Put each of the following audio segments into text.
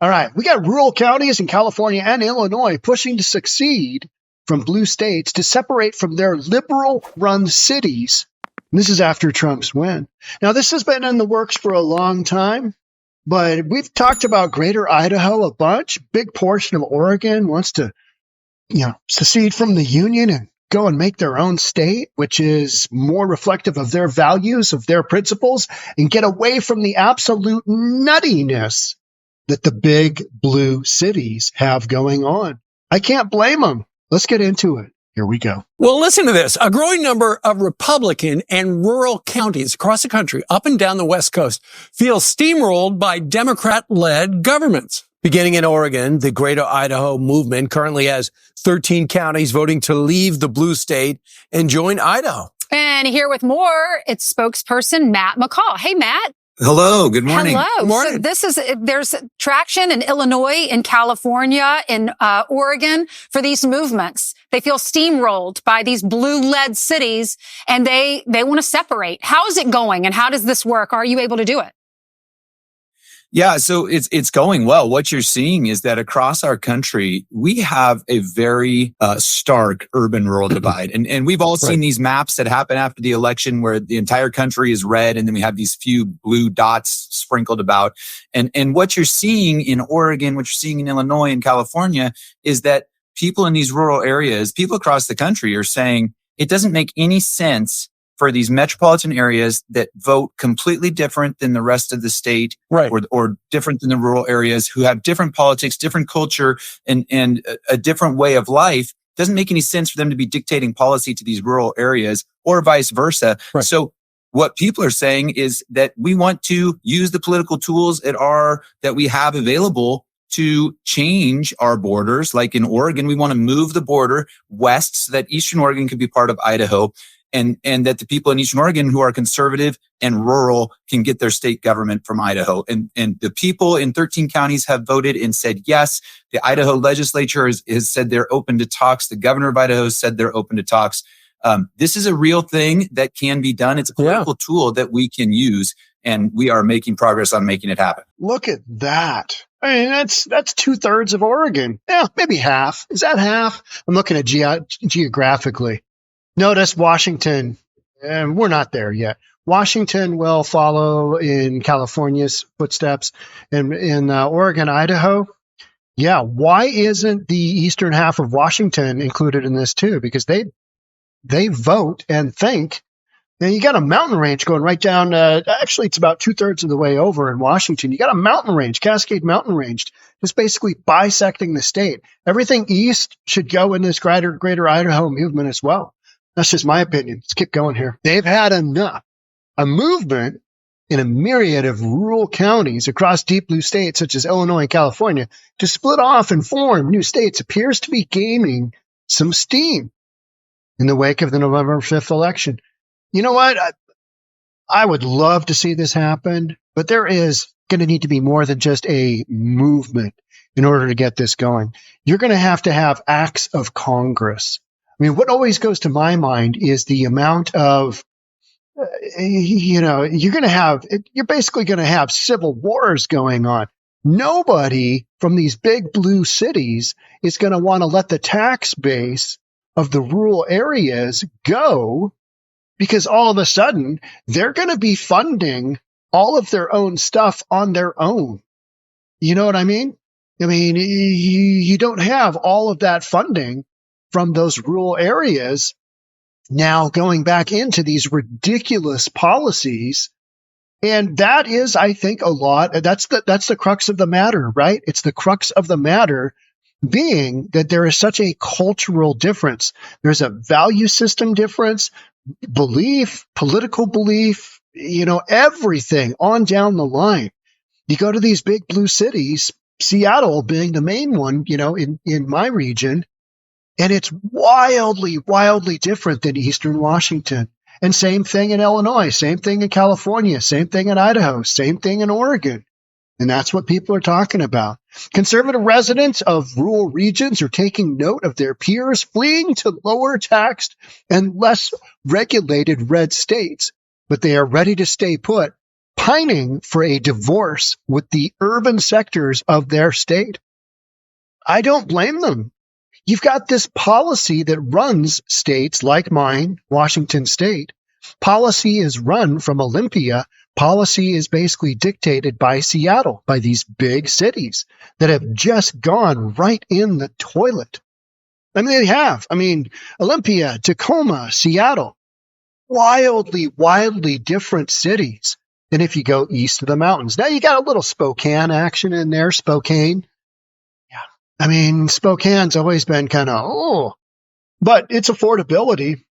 All right. We got rural counties in California and Illinois pushing to secede from blue states to separate from their liberal-run cities. And this is after Trump's win. Now, this has been in the works for a long time, but we've talked about Greater Idaho a bunch. Big portion of Oregon wants to, secede from the Union and go and make their own state, which is more reflective of their values, of their principles, and get away from the absolute nuttiness that the big blue cities have going on. I can't blame them. Let's get into it. Here we go. Well, listen to this. A growing number of Republican and rural counties across the country, up and down the West Coast, feel steamrolled by Democrat-led governments. Beginning in Oregon, the Greater Idaho Movement currently has 13 counties voting to leave the blue state and join Idaho. And here with more, it's spokesperson Matt McCall. Hey, Matt. Hello. Good morning. Hello. Good morning. So there's traction in Illinois, in California, in Oregon for these movements. They feel steamrolled by these blue-led cities, and they want to separate. How is it going, and how does this work? Are you able to do it? Yeah, so it's going well. What you're seeing is that across our country, we have a very stark urban-rural divide. And we've all seen these maps that happen after the election where the entire country is red and then we have these few blue dots sprinkled about. And what you're seeing in Oregon, what you're seeing in Illinois and California is that people in these rural areas, people across the country are saying it doesn't make any sense for these metropolitan areas that vote completely different than the rest of the state, or different than the rural areas who have different politics, different culture, and a different way of life. Doesn't make any sense for them to be dictating policy to these rural areas or vice versa. Right. So what people are saying is that we want to use the political tools that we have available to change our borders. Like in Oregon, we want to move the border west so that Eastern Oregon can be part of Idaho. And that the people in Eastern Oregon who are conservative and rural can get their state government from Idaho. And the people in 13 counties have voted and said yes. The Idaho legislature has said they're open to talks. The governor of Idaho has said they're open to talks. This is a real thing that can be done. It's a political tool that we can use, and we are making progress on making it happen. Look at that. I mean, that's 2/3 of Oregon. Yeah, maybe half. Is that half? I'm looking at geographically. Notice Washington, and we're not there yet. Washington will follow in California's footsteps, and in Oregon, Idaho. Yeah, why isn't the eastern half of Washington included in this too? Because they vote and think. Now you got a mountain range going right down. Actually, it's about 2/3 of the way over in Washington. You got a mountain range, Cascade Mountain Range, just basically bisecting the state. Everything east should go in this greater Idaho movement as well. That's just my opinion. Let's keep going here. They've had enough. A movement in a myriad of rural counties across deep blue states such as Illinois and California to split off and form new states appears to be gaining some steam in the wake of the November 5th election. You know what? I would love to see this happen, but there is going to need to be more than just a movement in order to get this going. You're going to have acts of Congress. I mean, what always goes to my mind is the amount of, you're basically going to have civil wars going on. Nobody from these big blue cities is going to want to let the tax base of the rural areas go, because all of a sudden they're going to be funding all of their own stuff on their own. You know what I mean? I mean, you don't have all of that funding from those rural areas now going back into these ridiculous policies. And that is, I think, a lot. That's the crux of the matter, right? It's the crux of the matter being that there is such a cultural difference. There's a value system difference, belief, political belief, everything on down the line. You go to these big blue cities, Seattle being the main one, in my region, and it's wildly, wildly different than Eastern Washington. And same thing in Illinois, same thing in California, same thing in Idaho, same thing in Oregon. And that's what people are talking about. Conservative residents of rural regions are taking note of their peers fleeing to lower taxed and less regulated red states, but they are ready to stay put pining for a divorce with the urban sectors of their state. I don't blame them. You've got this policy that runs states like mine, Washington State. Policy is run from Olympia. Policy is basically dictated by Seattle, by these big cities that have just gone right in the toilet. I mean, they have. I mean, Olympia, Tacoma, Seattle, wildly different cities than if you go east of the mountains. Now you got a little Spokane action in there, Spokane. Yeah. I mean, Spokane's always been kind of, but its affordability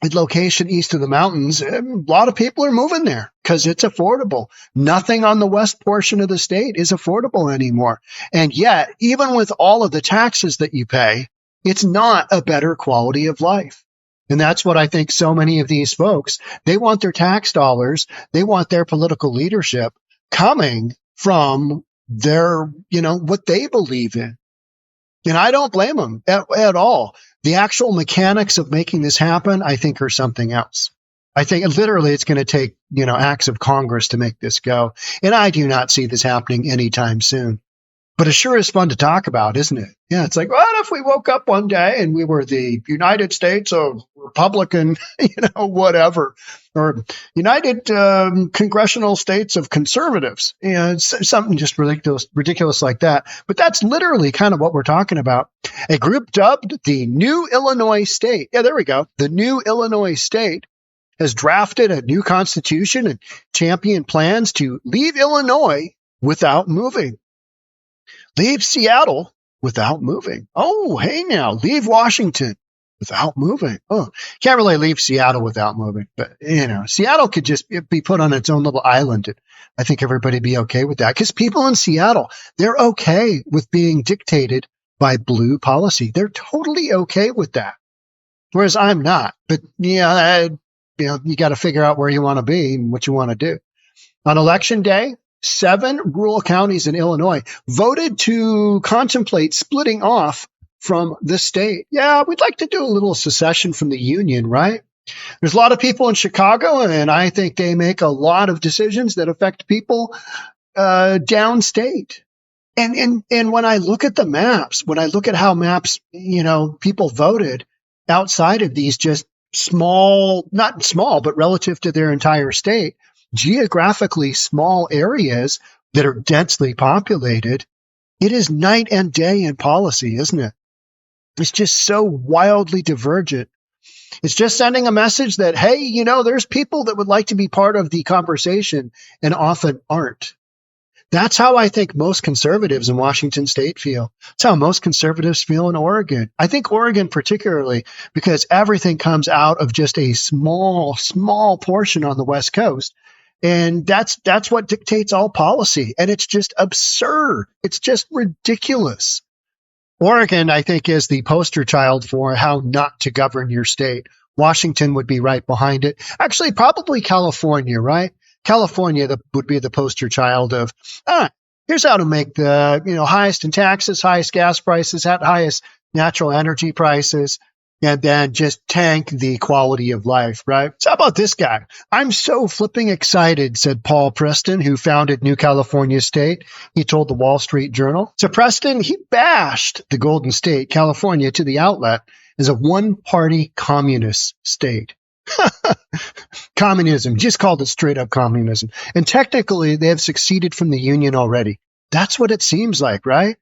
and location east of the mountains, a lot of people are moving there because it's affordable. Nothing on the west portion of the state is affordable anymore. And yet, even with all of the taxes that you pay, it's not a better quality of life. And that's what I think so many of these folks, they want their tax dollars, they want their political leadership coming from their, what they believe in. And I don't blame them at all. The actual mechanics of making this happen, I think, are something else. I think literally it's going to take, acts of Congress to make this go. And I do not see this happening anytime soon. But it sure is fun to talk about, isn't it? Yeah, it's like, what if we woke up one day and we were the United States of Republican, whatever, or United Congressional States of Conservatives. It's something just ridiculous like that. But that's literally kind of what we're talking about. A group dubbed the New Illinois State. Yeah, there we go. The New Illinois State has drafted a new constitution and championed plans to leave Illinois without moving. Leave Seattle without moving. Oh, hey now, leave Washington without moving. Oh, can't really leave Seattle without moving, but Seattle could just be put on its own little island. And I think everybody be okay with that because people in Seattle, they're okay with being dictated by blue policy. They're totally okay with that. Whereas I'm not, but you got to figure out where you want to be and what you want to do. On election day, 7 rural counties in Illinois voted to contemplate splitting off from the state. Yeah, we'd like to do a little secession from the union, right? There's a lot of people in Chicago, and I think they make a lot of decisions that affect people downstate. And when I look at the maps, when I look at how maps, people voted outside of these just small, not small, but relative to their entire state, geographically small areas that are densely populated, it is night and day in policy, isn't it? It's just so wildly divergent. It's just sending a message that, hey, there's people that would like to be part of the conversation and often aren't. That's how I think most conservatives in Washington State feel. That's how most conservatives feel in Oregon. I think Oregon particularly because everything comes out of just a small portion on the West Coast. And that's what dictates all policy. And it's just absurd. It's just ridiculous. Oregon, I think, is the poster child for how not to govern your state. Washington would be right behind it. Actually, probably California, right? California would be the poster child of, here's how to make the, highest in taxes, highest gas prices, highest natural energy prices, and then just tank the quality of life, right? So how about this guy? I'm so flipping excited, said Paul Preston, who founded New California State. He told the Wall Street Journal. So Preston, he bashed the Golden State, California, to the outlet as a one-party communist state. Communism, just called it straight up communism. And technically, they have seceded from the Union already. That's what it seems like, right?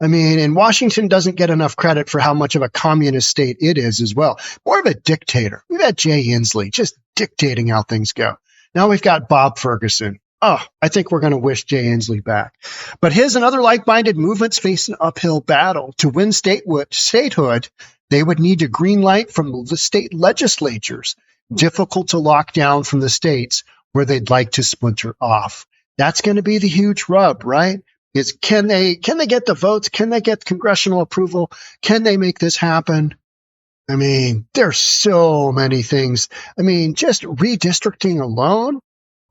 I mean, and Washington doesn't get enough credit for how much of a communist state it is as well. More of a dictator. We've had Jay Inslee just dictating how things go. Now we've got Bob Ferguson. Oh, I think we're going to wish Jay Inslee back. But his and other like-minded movements face an uphill battle. To win statehood, they would need a green light from the state legislatures, difficult to lock down from the states where they'd like to splinter off. That's going to be the huge rub, right? Is can they get the votes? Can they get congressional approval? Can they make this happen? I mean, there's so many things. I mean, just redistricting alone.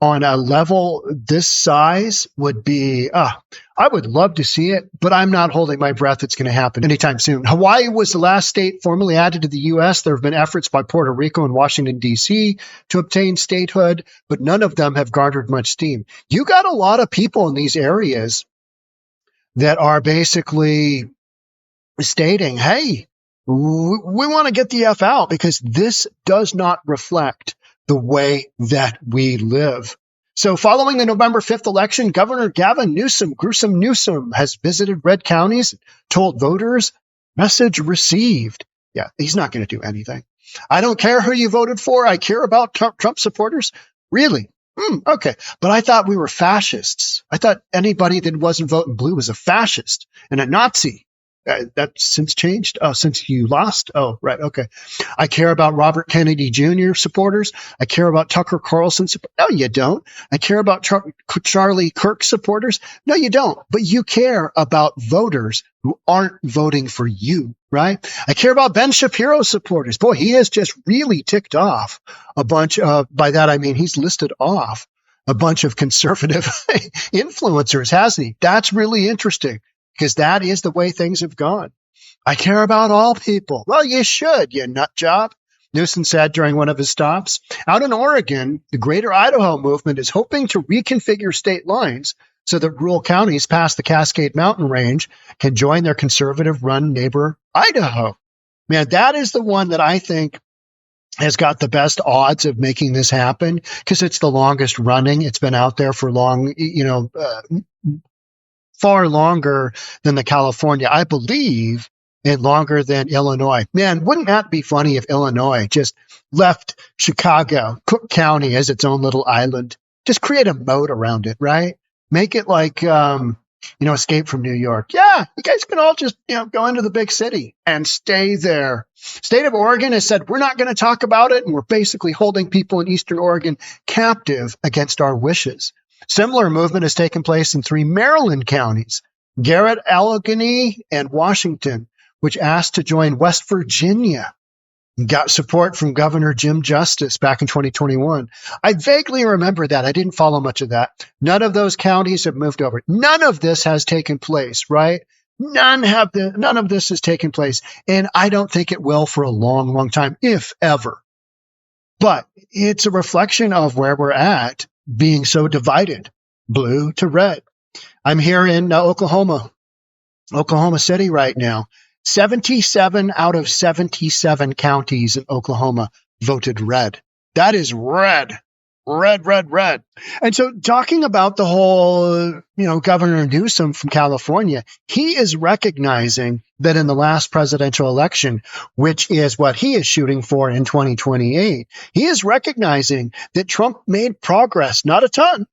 on a level this size would be, I would love to see it, but I'm not holding my breath it's going to happen anytime soon. Hawaii was the last state formally added to the U.S. There have been efforts by Puerto Rico and Washington, D.C. to obtain statehood, but none of them have garnered much steam. You got a lot of people in these areas that are basically stating, hey, we want to get the F out because this does not reflect the way that we live. So following the November 5th election, Governor Gavin Newsom has visited red counties, told voters, message received. Yeah, he's not going to do anything. I don't care who you voted for. I care about Trump supporters. Really? Okay. But I thought we were fascists. I thought anybody that wasn't voting blue was a fascist and a Nazi. That's since changed? Oh, since you lost? Oh, right. Okay. I care about Robert Kennedy Jr. supporters. I care about Tucker Carlson supporters. No, you don't. I care about Charlie Kirk supporters. No, you don't. But you care about voters who aren't voting for you, right? I care about Ben Shapiro supporters. Boy, he has just really ticked off a bunch of, by that I mean he's listed off a bunch of conservative influencers, hasn't he? That's really interesting, because that is the way things have gone. I care about all people. Well, you should, you nut job, Newsom said during one of his stops. Out in Oregon, the Greater Idaho Movement is hoping to reconfigure state lines so that rural counties past the Cascade Mountain Range can join their conservative-run neighbor, Idaho. Man, that is the one that I think has got the best odds of making this happen, because it's the longest running. It's been out there for long, far longer than the California, I believe, and longer than Illinois. Man, wouldn't that be funny if Illinois just left Chicago, Cook County as its own little island? Just create a moat around it, right? Make it like, Escape from New York. Yeah, you guys can all just, go into the big city and stay there. State of Oregon has said, we're not going to talk about it, and we're basically holding people in Eastern Oregon captive against our wishes. Similar movement has taken place in 3 Maryland counties, Garrett, Allegheny, and Washington, which asked to join West Virginia. Got support from Governor Jim Justice back in 2021. I vaguely remember that. I didn't follow much of that. None of those counties have moved over. None of this has taken place, right? None of this has taken place. And I don't think it will for a long, long time, if ever. But it's a reflection of where we're at, being so divided, blue to red. I'm here in Oklahoma City right now. 77 out of 77 counties in Oklahoma voted red. That is red. Red. And so talking about the whole, Governor Newsom from California, he is recognizing that in the last presidential election, which is what he is shooting for in 2028, he is recognizing that Trump made progress, not a ton,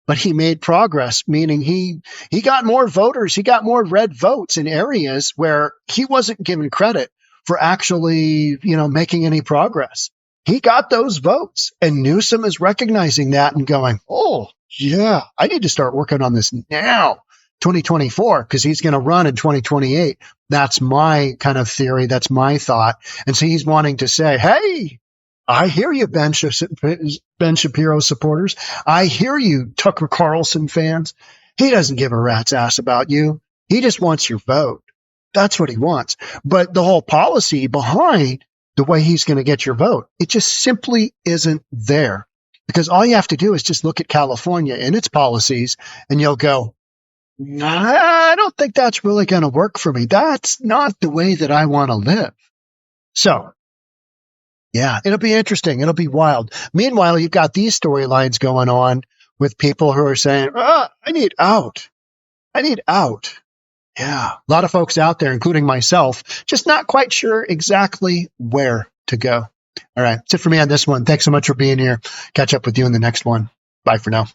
but he made progress, meaning he got more voters, he got more red votes in areas where he wasn't given credit for actually, making any progress. He got those votes, and Newsom is recognizing that and going, oh, yeah, I need to start working on this now, 2024, because he's going to run in 2028. That's my kind of theory. That's my thought. And so he's wanting to say, hey, I hear you, Ben Shapiro supporters. I hear you, Tucker Carlson fans. He doesn't give a rat's ass about you. He just wants your vote. That's what he wants. But the whole policy behind the way he's going to get your vote, it just simply isn't there. Because all you have to do is just look at California and its policies, and you'll go, I don't think that's really going to work for me. That's not the way that I want to live. So, yeah, it'll be interesting. It'll be wild. Meanwhile, you've got these storylines going on with people who are saying, I need out. Yeah, a lot of folks out there, including myself, just not quite sure exactly where to go. All right, that's it for me on this one. Thanks so much for being here. Catch up with you in the next one. Bye for now.